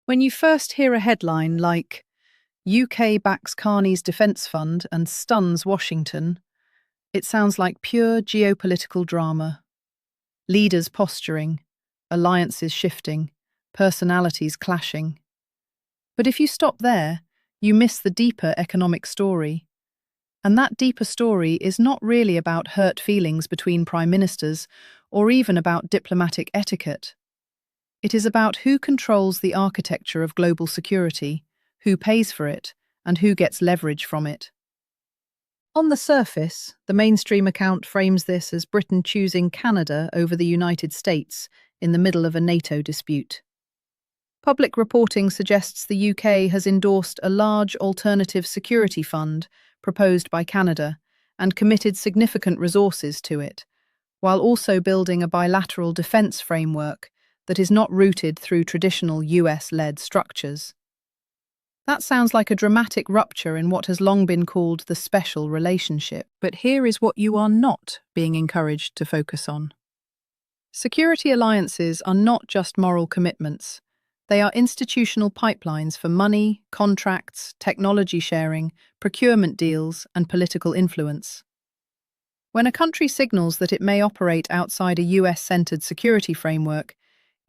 When you first hear a headline like UK backs Carney's defence fund and stuns Washington, it sounds like pure geopolitical drama. Leaders posturing, alliances shifting, personalities clashing. But if you stop there, you miss the deeper economic story. And that deeper story is not really about hurt feelings between prime ministers or even about diplomatic etiquette. It is about who controls the architecture of global security, who pays for it, and who gets leverage from it. On the surface, the mainstream account frames this as Britain choosing Canada over the United States in the middle of a NATO dispute. Public reporting suggests the UK has endorsed a large alternative security fund proposed by Canada and committed significant resources to it, while also building a bilateral defence framework that is not rooted through traditional US-led structures. That sounds like a dramatic rupture in what has long been called the special relationship, but here is what you are not being encouraged to focus on. Security alliances are not just moral commitments. They are institutional pipelines for money, contracts, technology sharing, procurement deals, and political influence. When a country signals that it may operate outside a US-centered security framework,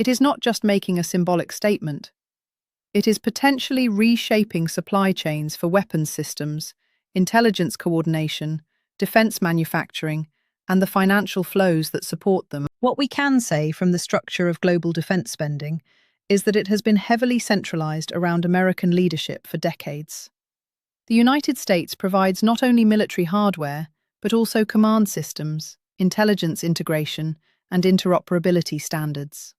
it is not just making a symbolic statement. It is potentially reshaping supply chains for weapons systems, intelligence coordination, defense manufacturing, and the financial flows that support them. What we can say from the structure of global defense spending is that it has been heavily centralized around American leadership for decades. The United States provides not only military hardware, but also command systems, intelligence integration, and interoperability standards.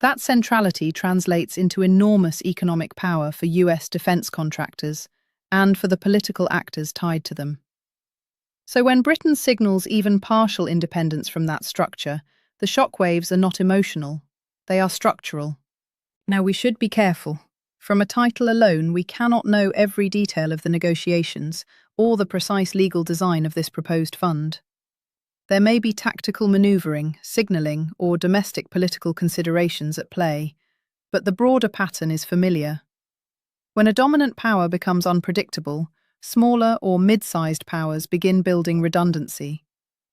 That centrality translates into enormous economic power for US defense contractors and for the political actors tied to them. So when Britain signals even partial independence from that structure, the shockwaves are not emotional, they are structural. Now we should be careful. From a title alone, we cannot know every detail of the negotiations or the precise legal design of this proposed fund. There may be tactical manoeuvring, signalling, or domestic political considerations at play, but the broader pattern is familiar. When a dominant power becomes unpredictable, smaller or mid-sized powers begin building redundancy.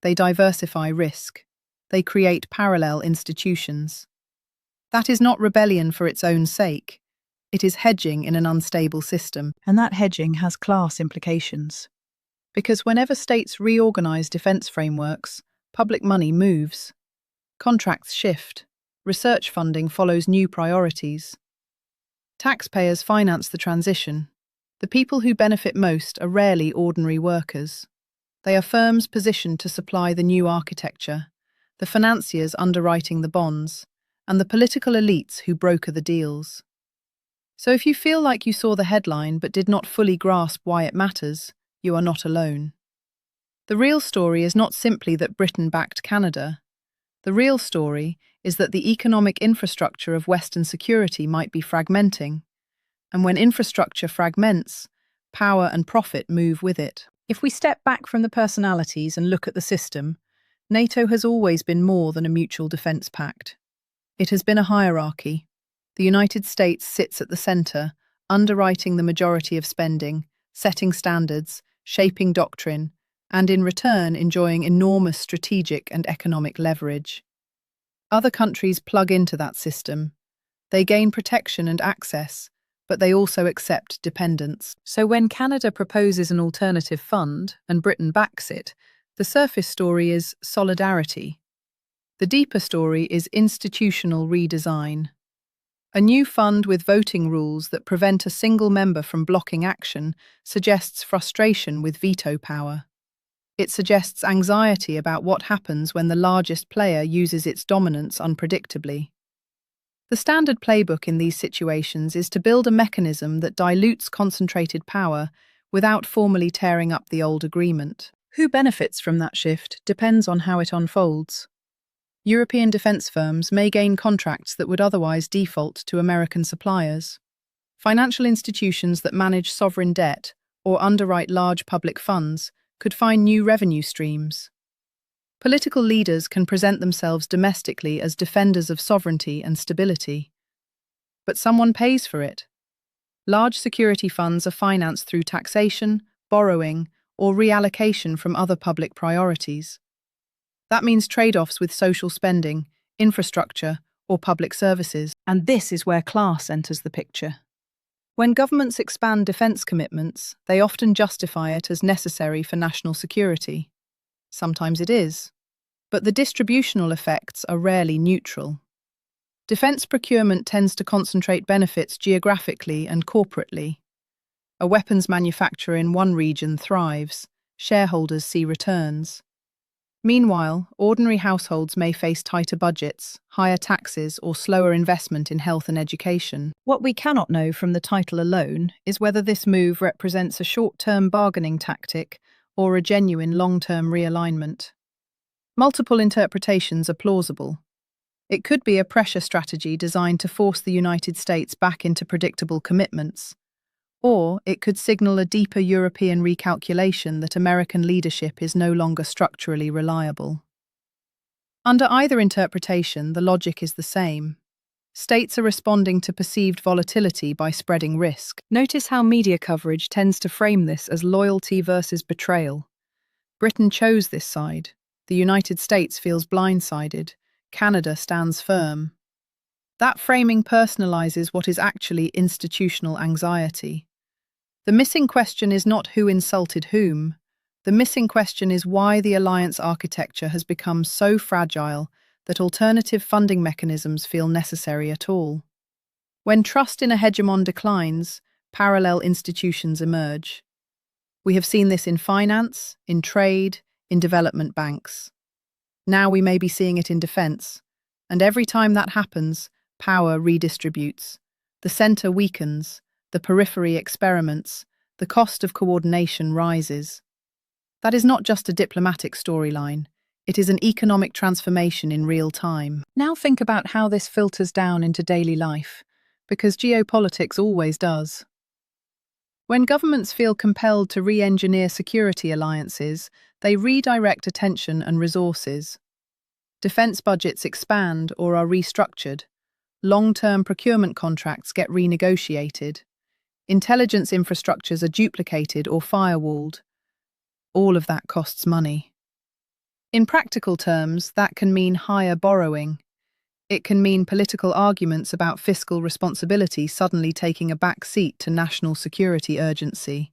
They diversify risk. They create parallel institutions. That is not rebellion for its own sake. It is hedging in an unstable system, and that hedging has class implications. Because whenever states reorganize defense frameworks, public money moves. Contracts shift. Research funding follows new priorities. Taxpayers finance the transition. The people who benefit most are rarely ordinary workers. They are firms positioned to supply the new architecture, the financiers underwriting the bonds, and the political elites who broker the deals. So if you feel like you saw the headline but did not fully grasp why it matters, you are not alone. The real story is not simply that Britain backed Canada. The real story is that the economic infrastructure of Western security might be fragmenting. And when infrastructure fragments, power and profit move with it. If we step back from the personalities and look at the system, NATO has always been more than a mutual defence pact. It has been a hierarchy. The United States sits at the centre, underwriting the majority of spending, setting standards, shaping doctrine, and in return enjoying enormous strategic and economic leverage. Other countries plug into that system. They gain protection and access, but they also accept dependence. So when Canada proposes an alternative fund and Britain backs it, the surface story is solidarity. The deeper story is institutional redesign. A new fund with voting rules that prevent a single member from blocking action suggests frustration with veto power. It suggests anxiety about what happens when the largest player uses its dominance unpredictably. The standard playbook in these situations is to build a mechanism that dilutes concentrated power without formally tearing up the old agreement. Who benefits from that shift depends on how it unfolds. European defence firms may gain contracts that would otherwise default to American suppliers. Financial institutions that manage sovereign debt or underwrite large public funds could find new revenue streams. Political leaders can present themselves domestically as defenders of sovereignty and stability. But someone pays for it. Large security funds are financed through taxation, borrowing, or reallocation from other public priorities. That means trade-offs with social spending, infrastructure, or public services. And this is where class enters the picture. When governments expand defence commitments, they often justify it as necessary for national security. Sometimes it is. But the distributional effects are rarely neutral. Defence procurement tends to concentrate benefits geographically and corporately. A weapons manufacturer in one region thrives, shareholders see returns. Meanwhile, ordinary households may face tighter budgets, higher taxes, or slower investment in health and education. What we cannot know from the title alone is whether this move represents a short-term bargaining tactic or a genuine long-term realignment. Multiple interpretations are plausible. It could be a pressure strategy designed to force the United States back into predictable commitments, or it could signal a deeper European recalculation that American leadership is no longer structurally reliable. Under either interpretation, the logic is the same. States are responding to perceived volatility by spreading risk. Notice how media coverage tends to frame this as loyalty versus betrayal. Britain chose this side. The United States feels blindsided. Canada stands firm. That framing personalizes what is actually institutional anxiety. The missing question is not who insulted whom. The missing question is why the alliance architecture has become so fragile that alternative funding mechanisms feel necessary at all. When trust in a hegemon declines, parallel institutions emerge. We have seen this in finance, in trade, in development banks. Now we may be seeing it in defence, and every time that happens, power redistributes. The centre weakens, the periphery experiments, the cost of coordination rises. That is not just a diplomatic storyline, it is an economic transformation in real time. Now think about how this filters down into daily life, because geopolitics always does. When governments feel compelled to re-engineer security alliances, they redirect attention and resources. Defence budgets expand or are restructured. Long-term procurement contracts get renegotiated. Intelligence infrastructures are duplicated or firewalled. All of that costs money. In practical terms, that can mean higher borrowing. It can mean political arguments about fiscal responsibility suddenly taking a back seat to national security urgency.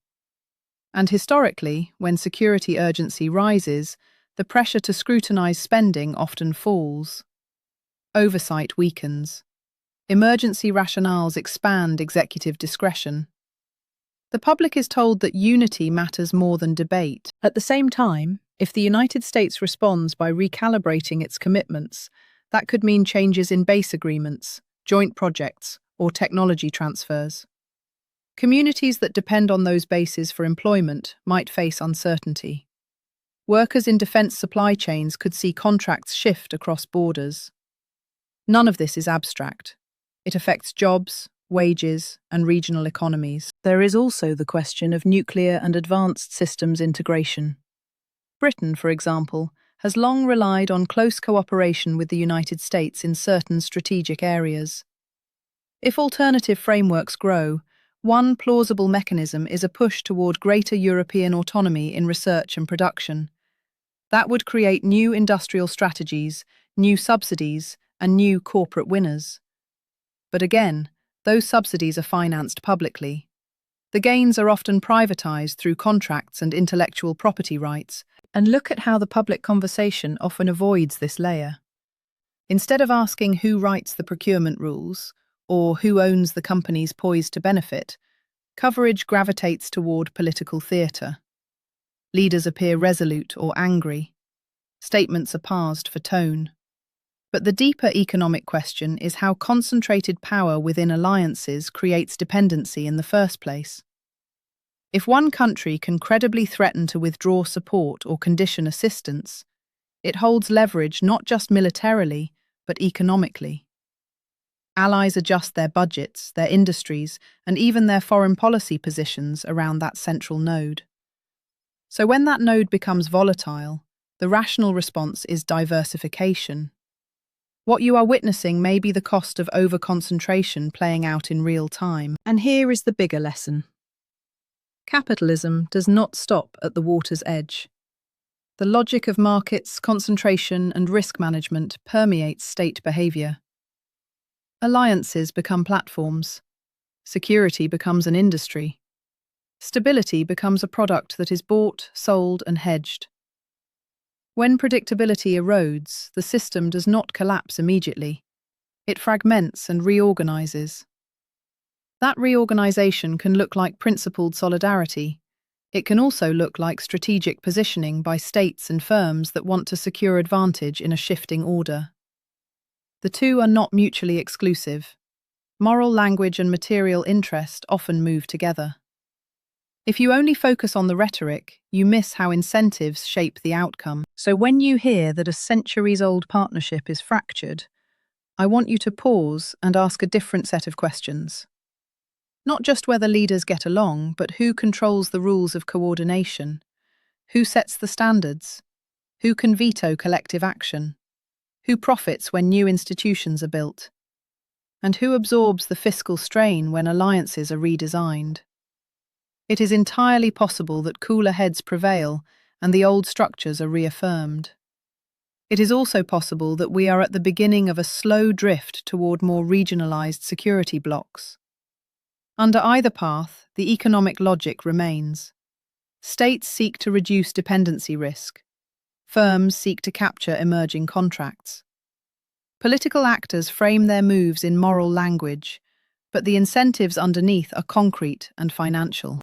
And historically, when security urgency rises, the pressure to scrutinise spending often falls. Oversight weakens. Emergency rationales expand executive discretion. The public is told that unity matters more than debate. At the same time, if the United States responds by recalibrating its commitments, that could mean changes in base agreements, joint projects, or technology transfers. Communities that depend on those bases for employment might face uncertainty. Workers in defence supply chains could see contracts shift across borders. None of this is abstract. It affects jobs, wages, and regional economies. There is also the question of nuclear and advanced systems integration. Britain, for example, has long relied on close cooperation with the United States in certain strategic areas. If alternative frameworks grow, one plausible mechanism is a push toward greater European autonomy in research and production. That would create new industrial strategies, new subsidies, and new corporate winners. But again, those subsidies are financed publicly. The gains are often privatized through contracts and intellectual property rights, and look at how the public conversation often avoids this layer. Instead of asking who writes the procurement rules, or who owns the companies poised to benefit, coverage gravitates toward political theatre. Leaders appear resolute or angry. Statements are parsed for tone. But the deeper economic question is how concentrated power within alliances creates dependency in the first place. If one country can credibly threaten to withdraw support or condition assistance, it holds leverage not just militarily, but economically. Allies adjust their budgets, their industries, and even their foreign policy positions around that central node. So when that node becomes volatile, the rational response is diversification. What you are witnessing may be the cost of over-concentration playing out in real time. And here is the bigger lesson. Capitalism does not stop at the water's edge. The logic of markets, concentration, and risk management permeates state behaviour. Alliances become platforms. Security becomes an industry. Stability becomes a product that is bought, sold, and hedged. When predictability erodes, the system does not collapse immediately. It fragments and reorganizes. That reorganization can look like principled solidarity. It can also look like strategic positioning by states and firms that want to secure advantage in a shifting order. The two are not mutually exclusive. Moral language and material interest often move together. If you only focus on the rhetoric, you miss how incentives shape the outcome. So when you hear that a centuries-old partnership is fractured, I want you to pause and ask a different set of questions. Not just whether leaders get along, but who controls the rules of coordination? Who sets the standards? Who can veto collective action? Who profits when new institutions are built? And who absorbs the fiscal strain when alliances are redesigned? It is entirely possible that cooler heads prevail and the old structures are reaffirmed. It is also possible that we are at the beginning of a slow drift toward more regionalized security blocs. Under either path, the economic logic remains. States seek to reduce dependency risk. Firms seek to capture emerging contracts. Political actors frame their moves in moral language, but the incentives underneath are concrete and financial.